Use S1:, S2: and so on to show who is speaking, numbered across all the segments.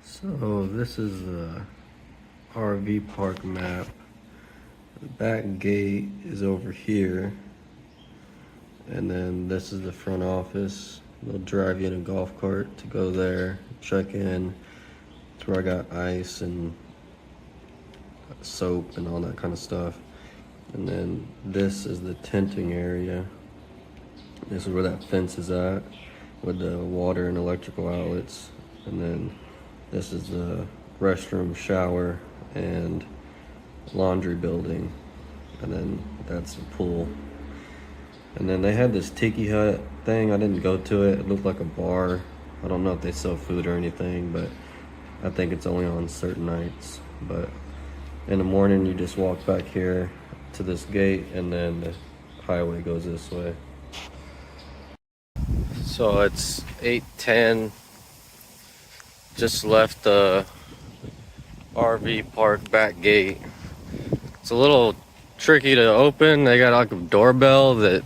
S1: So this is the RV park map. The back gate is over here, and then this is the front office. They'll drive you in a golf cart to go there, check in. It's where I got ice and soap and all that kind of stuff. And then this is the tenting area. This is where that fence is at with the water and electrical outlets. And then this is the restroom, shower, and laundry building. And then that's the pool. And then they had this tiki hut thing. I didn't go to it. It looked like a bar. I don't know if they sell food or anything, but I think it's only on certain nights. But in the morning, you just walk back here to this gate, and then the highway goes this way. So it's 8:10. Just left the RV park back gate. It's a little tricky to open. They got like a doorbell that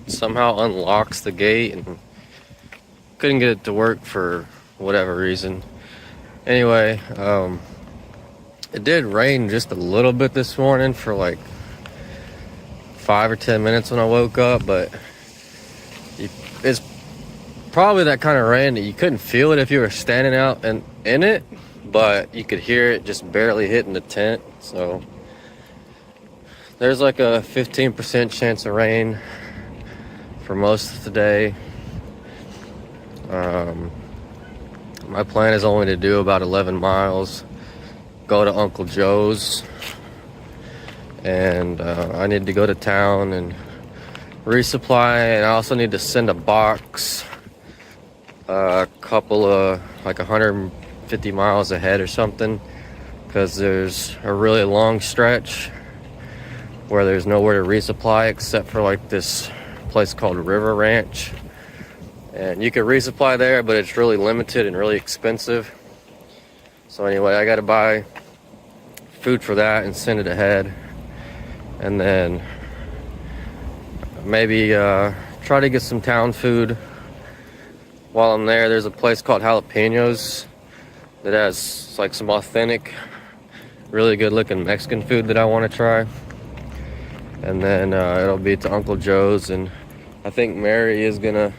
S1: somehow unlocks the gate, and couldn't get it to work for whatever reason. Anyway, it did rain just a little bit this morning for like 5 or 10 minutes when I woke up, but it's probably that kind of rain that you couldn't feel it if you were standing out and in it, but you could hear it just barely hitting the tent. So there's like a 15% chance of rain for most of the day. My plan is only to do about 11 miles, go to Uncle Joe's, and I need to go to town and resupply, and I also need to send a box a couple of like 150 miles ahead or something, because there's a really long stretch where there's nowhere to resupply except for like this place called River Ranch, and you can resupply there, but it's really limited and really expensive. So anyway, I got to buy food for that and send it ahead, and then maybe try to get some town food while I'm there. There's a place called Jalapenos that has like some authentic, really good looking Mexican food that I want to try. And then it'll be to Uncle Joe's, and I think Mary is gonna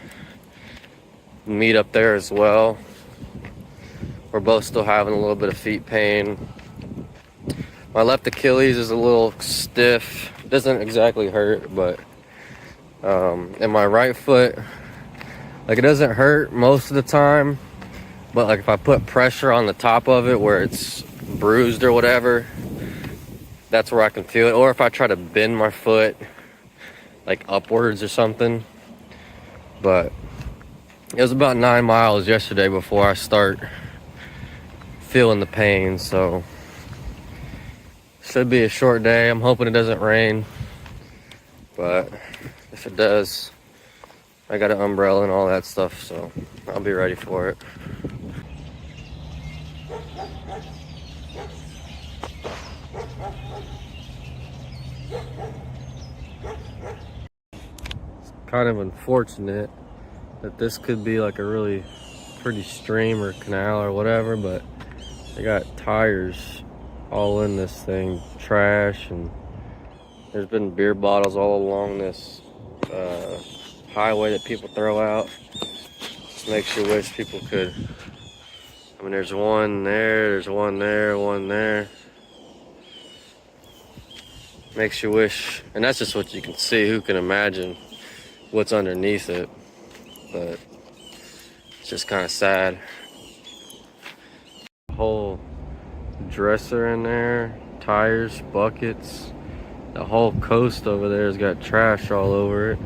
S1: meet up there as well. We're both still having a little bit of feet pain. My left Achilles is a little stiff. It doesn't exactly hurt, but and my right foot, like, it doesn't hurt most of the time, but like if I put pressure on the top of it where it's bruised or whatever, that's where I can feel it. Or if I try to bend my foot like upwards or something. But it was about 9 miles yesterday before I start feeling the pain, so should be a short day. I'm hoping it doesn't rain, but if it does, I got an umbrella and all that stuff, so I'll be ready for it. It's kind of unfortunate that this could be like a really pretty stream or canal or whatever, but they got tires all in this thing, trash, and there's been beer bottles all along this highway that people throw out. Just makes you wish people could. I mean, there's one there, there's one there, one there. Makes you wish, and that's just what you can see. Who can imagine what's underneath it? But it's just kind of sad. Whole dresser in there, tires, buckets. The whole coast over there has got trash all over it.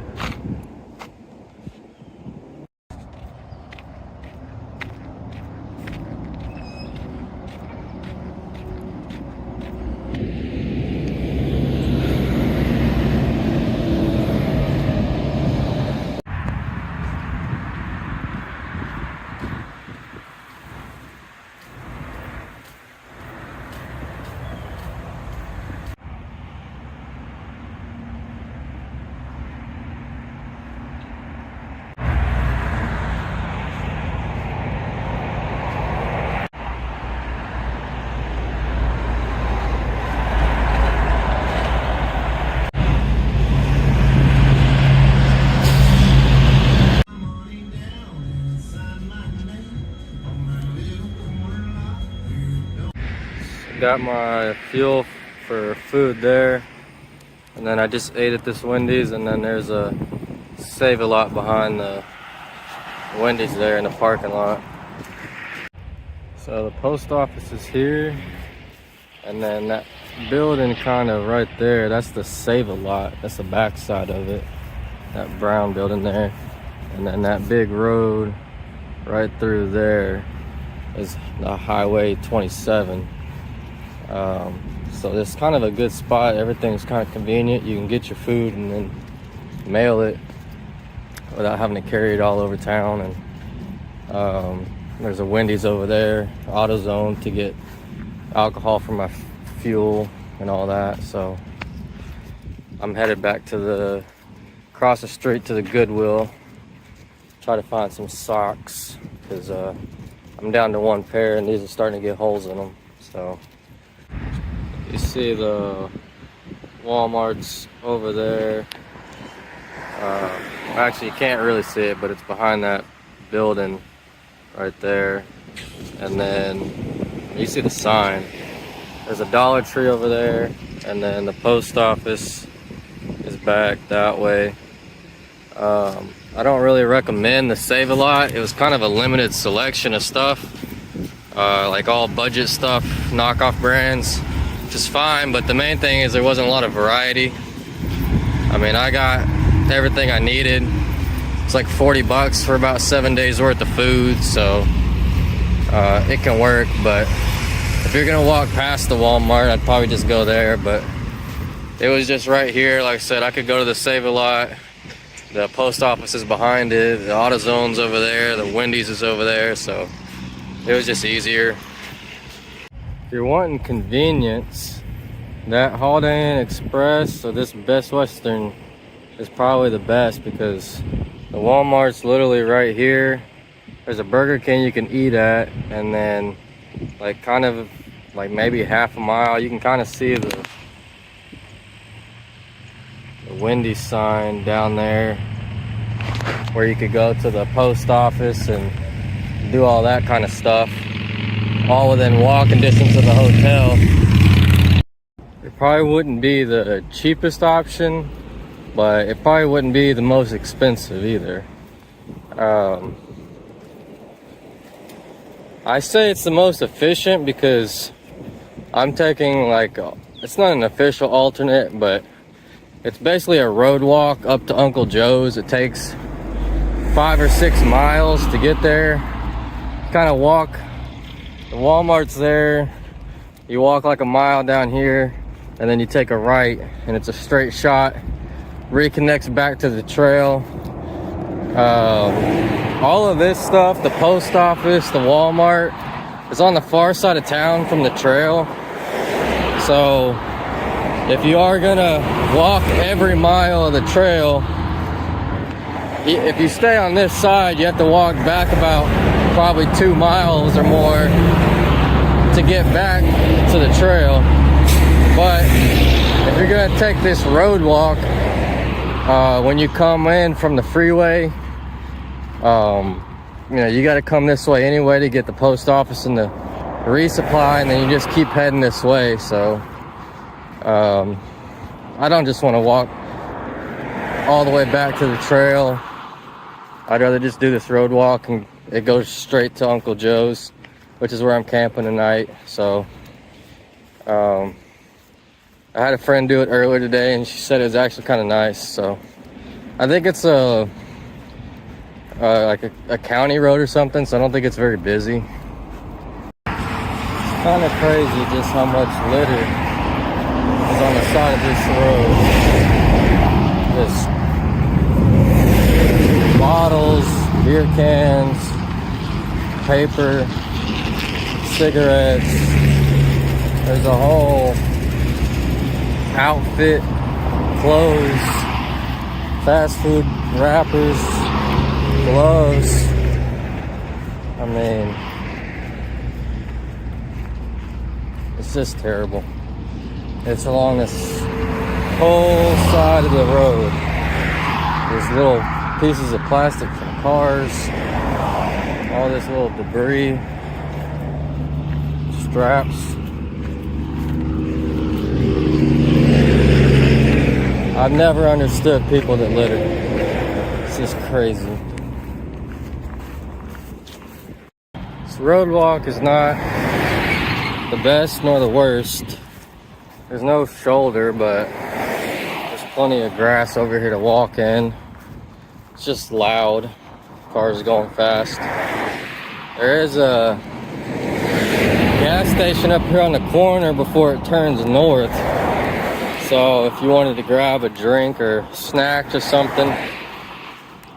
S1: Got my fuel for food there, and then I just ate at this Wendy's, and then there's a Save-A-Lot behind the Wendy's there in the parking lot. So the post office is here, and then that building kind of right there, that's the Save-A-Lot. That's the back side of it, that brown building there. And then that big road right through there is the Highway 27. So it's kind of a good spot. Everything's kind of convenient. You can get your food and then mail it without having to carry it all over town. And there's a Wendy's over there, AutoZone, to get alcohol for my fuel and all that. So I'm headed back to across the street to the Goodwill. Try to find some socks, because I'm down to one pair and these are starting to get holes in them. So you see the Walmart's over there. Actually, you can't really see it, but it's behind that building right there. And then you see the sign. There's a Dollar Tree over there, and then the post office is back that way. I don't really recommend the Save-A-Lot. It was kind of a limited selection of stuff, like all budget stuff, knockoff brands, which is fine, but the main thing is there wasn't a lot of variety. I mean, I got everything I needed. It's like 40 bucks for about 7 days worth of food, so it can work. But if you're gonna walk past the Walmart, I'd probably just go there. But it was just right here. Like I said, I could go to the Save-A-Lot. The post office is behind it. The AutoZone's over there. The Wendy's is over there. So it was just easier. If you're wanting convenience, that Holiday Inn Express, so this Best Western, is probably the best, because the Walmart's literally right here. There's a Burger King you can eat at, and then like kind of like maybe half a mile, you can kind of see the Wendy's sign down there, where you could go to the post office and do all that kind of stuff, all within walking distance of the hotel. It probably wouldn't be the cheapest option, but it probably wouldn't be the most expensive either. I say it's the most efficient because I'm taking it's not an official alternate, but it's basically a road walk up to Uncle Joe's. It takes 5 or 6 miles to get there. Kind of walk, the Walmart's there. You walk like a mile down here, and then you take a right, and it's a straight shot. Reconnects back to the trail. All of this stuff, the post office, the Walmart, is on the far side of town from the trail. So if you are gonna walk every mile of the trail, if you stay on this side, you have to walk back about probably 2 miles or more to get back to the trail. But if you're gonna take this road walk, when you come in from the freeway, you got to come this way anyway to get the post office and the resupply, and then you just keep heading this way. So I don't just want to walk all the way back to the trail. I'd rather just do this road walk, and it goes straight to Uncle Joe's, which is where I'm camping tonight. So I had a friend do it earlier today, and she said it was actually kind of nice. So I think it's like a county road or something, so I don't think it's very busy. It's kind of crazy just how much litter is on the side of this road. Just bottles, beer cans, paper, cigarettes. There's a whole outfit, clothes, fast food wrappers, gloves. I mean, it's just terrible. It's along this whole side of the road. There's little pieces of plastic from cars, all this little debris, straps. I've never understood people that litter. It's just crazy. This road walk is not the best nor the worst. There's no shoulder, but there's plenty of grass over here to walk in. It's just loud. Cars going fast. There is a gas station up here on the corner before it turns north. So if you wanted to grab a drink or snack or something,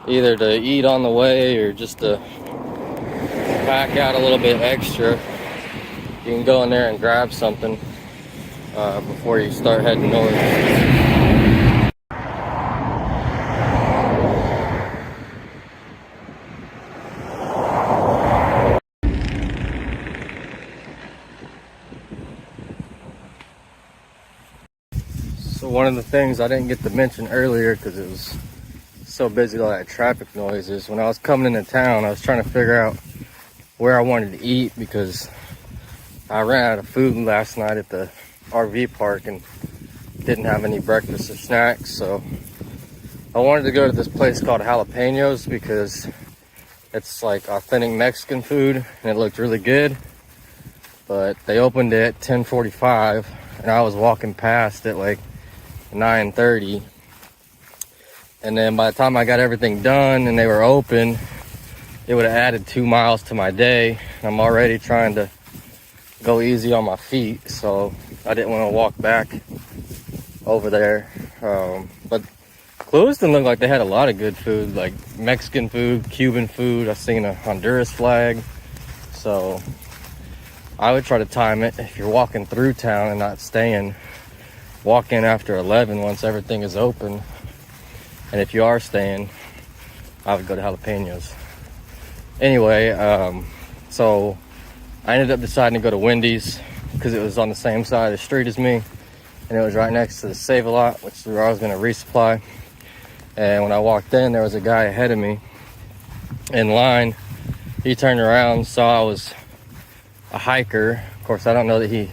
S1: either to eat on the way or just to pack out a little bit extra, you can go in there and grab something before you start heading north. So one of the things I didn't get to mention earlier because it was so busy with all that traffic noise is when I was coming into town, I was trying to figure out where I wanted to eat because I ran out of food last night at the RV park and didn't have any breakfast or snacks. So I wanted to go to this place called Jalapenos because it's like authentic Mexican food and it looked really good. But they opened it at 10:45 and I was walking past at like 9:30, and then by the time I got everything done and they were open, it would have added 2 miles to my day. I'm already trying to go easy on my feet, so I didn't want to walk back over there. But Clewiston looked like they had a lot of good food, like Mexican food, Cuban food. I seen a Honduras flag, so I would try to time it. If you're walking through town and not staying, walk in after 11 once everything is open. And if you are staying, I would go to Jalapenos. Anyway, so I ended up deciding to go to Wendy's because it was on the same side of the street as me. And it was right next to the Save-A-Lot, which is where I was going to resupply. And when I walked in, there was a guy ahead of me in line. He turned around, saw I was a hiker. Of course, I don't know that he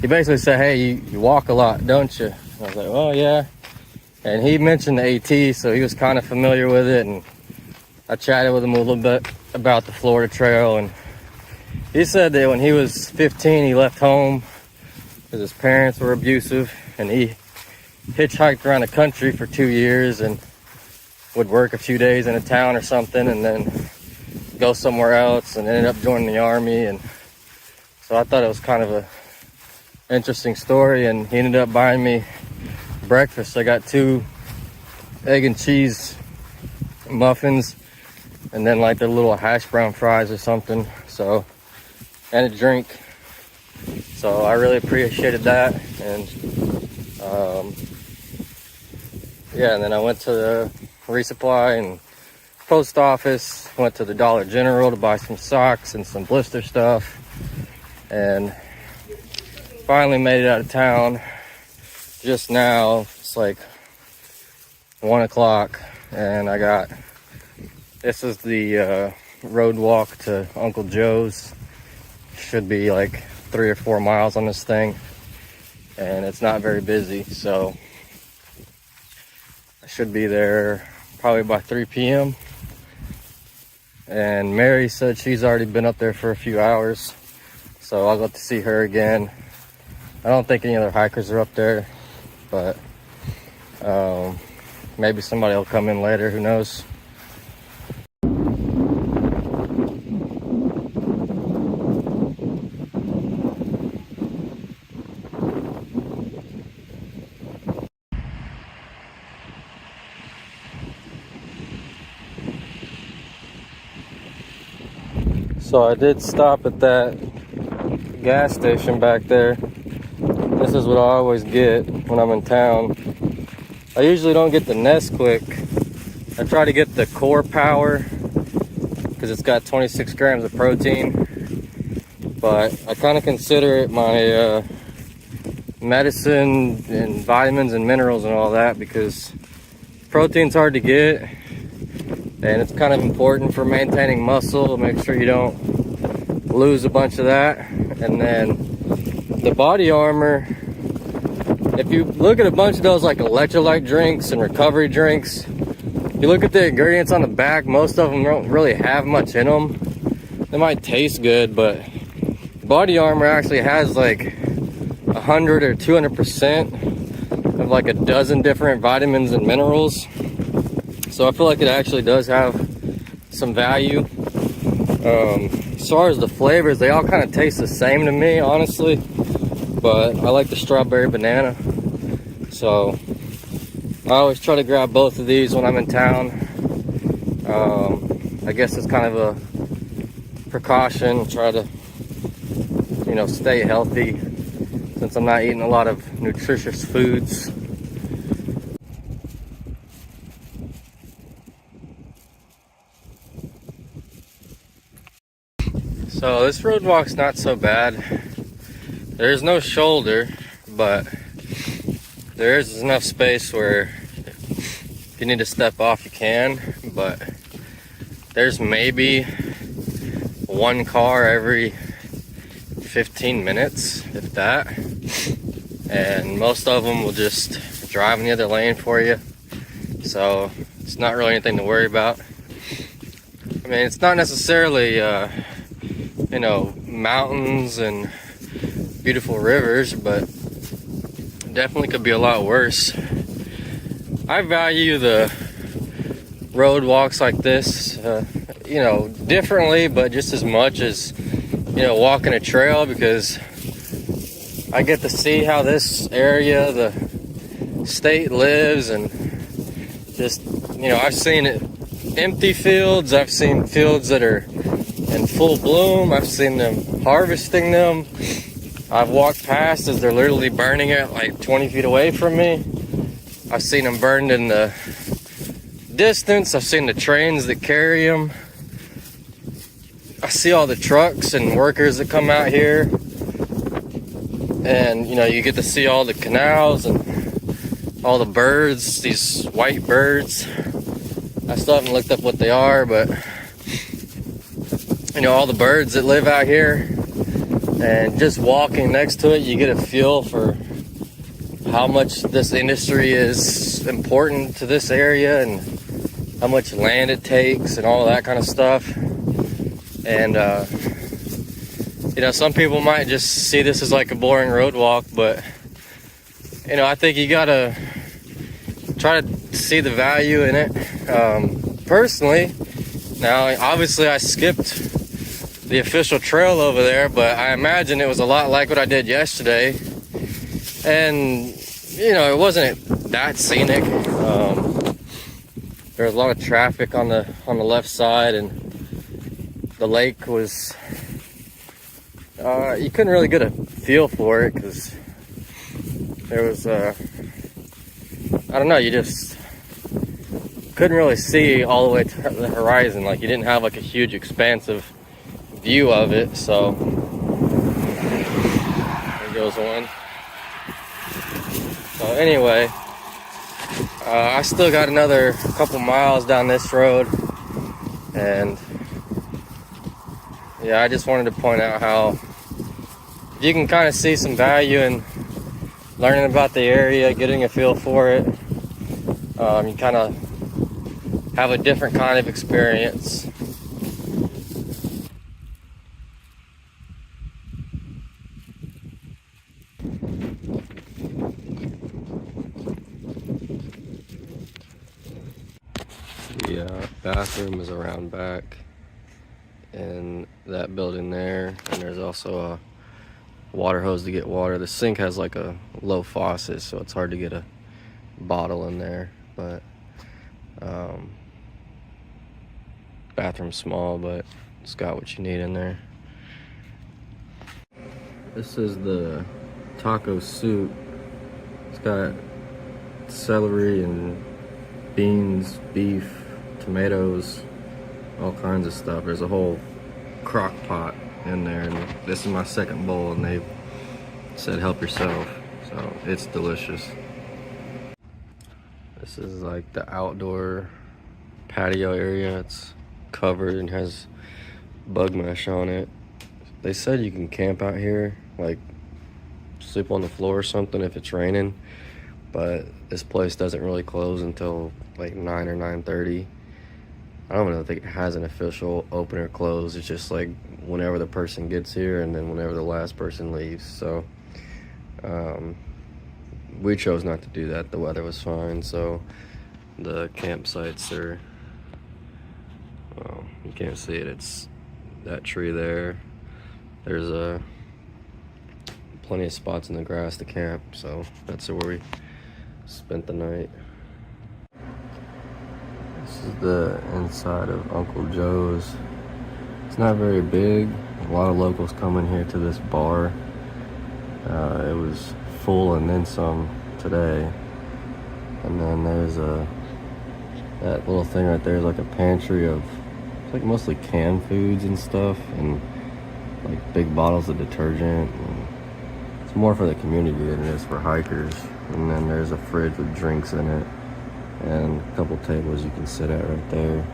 S1: basically said, hey, you walk a lot, don't you? And I was like, oh, yeah. And he mentioned the AT, so he was kind of familiar with it. And I chatted with him a little bit about the Florida Trail. And he said that when he was 15, he left home because his parents were abusive. And he hitchhiked around the country for 2 years and would work a few days in a town or something and then go somewhere else and ended up joining the Army. And so I thought it was kind of a interesting story, and he ended up buying me breakfast. I got 2 egg and cheese muffins and then like their little hash brown fries or something, so, and a drink. So I really appreciated that. And yeah, and then I went to the resupply and post office, went to the Dollar General to buy some socks and some blister stuff, and finally made it out of town just now. It's like 1 o'clock, and this is the road walk to Uncle Joe's. Should be like 3 or 4 miles on this thing, and it's not very busy, so I should be there probably by 3 p.m. And Mary said she's already been up there for a few hours, so I'll get to see her again. I don't think any other hikers are up there, but maybe somebody will come in later, who knows. So I did stop at that gas station back there. This is what I always get when I'm in town. I usually don't get the Nesquik. I try to get the Core Power because it's got 26 grams of protein. But I kind of consider it my medicine and vitamins and minerals and all that, because protein's hard to get and it's kind of important for maintaining muscle. Make sure you don't lose a bunch of that. And then the body armor, if you look at a bunch of those like electrolyte drinks and recovery drinks, you look at the ingredients on the back, most of them don't really have much in them. They might taste good, but Body Armor actually has like 100 or 200% of like a dozen different vitamins and minerals. So I feel like it actually does have some value. As far as the flavors, they all kind of taste the same to me, honestly. But I like the strawberry banana. So I always try to grab both of these when I'm in town. I guess it's kind of a precaution, try to, you know, stay healthy since I'm not eating a lot of nutritious foods. So this road walk's not so bad. There's no shoulder, but there is enough space where if you need to step off, you can. But there's maybe one car every 15 minutes, if that. And most of them will just drive in the other lane for you. So it's not really anything to worry about. I mean, it's not necessarily, you know, mountains and beautiful rivers, but it definitely could be a lot worse. I value the road walks like this, you know, differently, but just as much as, you know, walking a trail, because I get to see how this area, the state lives, and just, you know, I've seen it empty fields, I've seen fields that are in full bloom, I've seen them harvesting them. I've walked past as they're literally burning it like 20 feet away from me. I've seen them burned in the distance. I've seen the trains that carry them. I see all the trucks and workers that come out here. And, you know, you get to see all the canals and all the birds, these white birds. I still haven't looked up what they are, but, you know, all the birds that live out here. And just walking next to it, you get a feel for how much this industry is important to this area and how much land it takes and all that kind of stuff. And, you know, some people might just see this as like a boring road walk, but, you know, I think you gotta try to see the value in it. Personally, now, obviously I skipped the official trail over there, but I imagine it was a lot like what I did yesterday. And, you know, it wasn't that scenic. There was a lot of traffic on the left side, and the lake was, you couldn't really get a feel for it because there was, I don't know, you just couldn't really see all the way to the horizon. Like, you didn't have like a huge expansive view of it. So there goes one. So anyway, I still got another couple miles down this road, and yeah, I just wanted to point out how you can kind of see some value in learning about the area, getting a feel for it. You kind of have a different kind of experience. The bathroom is around back in that building there, and there's also a water hose to get water. The sink has like a low faucet, so it's hard to get a bottle in there, but bathroom's small, but it's got what you need in there. This is the taco soup. It's got celery and beans, beef, tomatoes, all kinds of stuff. There's a whole crock pot in there, and this is my second bowl, and they said help yourself, so it's delicious. This is like the outdoor patio area. It's covered and has bug mesh on it. They said you can camp out here, like sleep on the floor or something if it's raining. But this place doesn't really close until like 9 or 9:30. I don't even think it has an official open or close. It's just like whenever the person gets here and then whenever the last person leaves. So we chose not to do that. The weather was fine. So the campsites are, well, you can't see it. It's that tree there. There's plenty of spots in the grass to camp. So that's where we spent the night. This is the inside of Uncle Joe's. It's not very big. A lot of locals come in here to this bar. It was full and then some today. And then there's that little thing right there is like a pantry of, it's like mostly canned foods and stuff, and like big bottles of detergent. And it's more for the community than it is for hikers. And then there's a fridge with drinks in it, and a couple tables you can sit at right there.